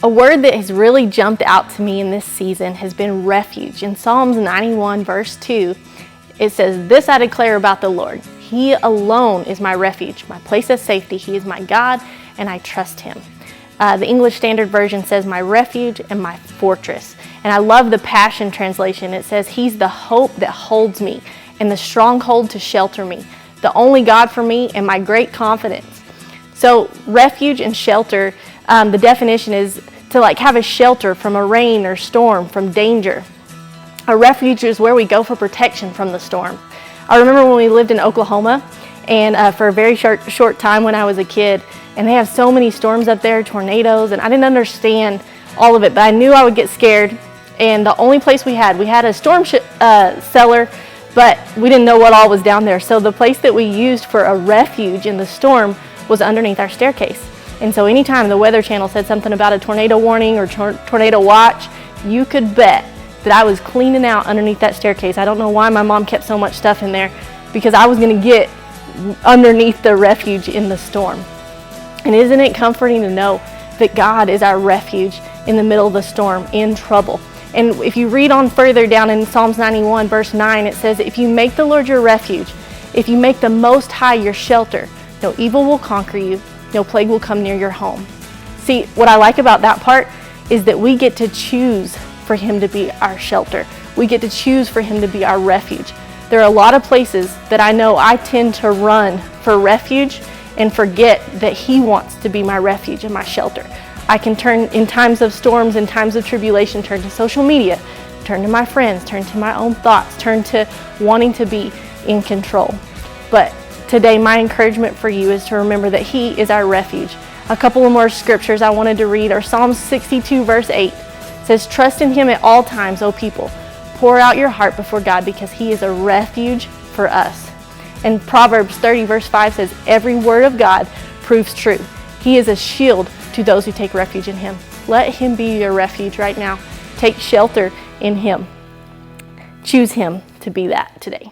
A word that has really jumped out to me in this season has been refuge. In Psalms 91 verse 2, it says, "This I declare about the Lord. He alone is my refuge, my place of safety. He is my God, and I trust him." The English Standard Version says, "My refuge and my fortress." And I love the Passion Translation. It says, "He's the hope that holds me and the stronghold to shelter me, the only God for me and my great confidence." So refuge and shelter, the definition is to have a shelter from a rain or storm, from danger. A refuge is where we go for protection from the storm. I remember when we lived in Oklahoma, and for a very short time when I was a kid, and they have so many storms up there, tornadoes, and I didn't understand all of it, but I knew I would get scared. And the only place we had a storm cellar, but we didn't know what all was down there. So the place that we used for a refuge in the storm was underneath our staircase. And so anytime the Weather Channel said something about a tornado warning or tornado watch, you could bet that I was cleaning out underneath that staircase. I don't know why my mom kept so much stuff in there, because I was going to get underneath the refuge in the storm. And isn't it comforting to know that God is our refuge in the middle of the storm, in trouble? And if you read on further down in Psalms 91 verse 9, it says, "If you make the Lord your refuge, if you make the Most High your shelter, no evil will conquer you, no plague will come near your home." See, what I like about that part is that we get to choose for him to be our shelter. We get to choose for him to be our refuge. There are a lot of places that I know I tend to run for refuge and forget that he wants to be my refuge and my shelter. I can turn, in times of storms, in times of tribulation, turn to social media, turn to my friends, turn to my own thoughts, turn to wanting to be in control. But today, my encouragement for you is to remember that he is our refuge. A couple of more scriptures I wanted to read are Psalm 62 verse 8. It says, "Trust in him at all times, O people. Pour out your heart before God, because he is a refuge for us." And Proverbs 30 verse 5 says, "Every word of God proves true. He is a shield to those who take refuge in him." Let him be your refuge right now. Take shelter in him. Choose him to be that today.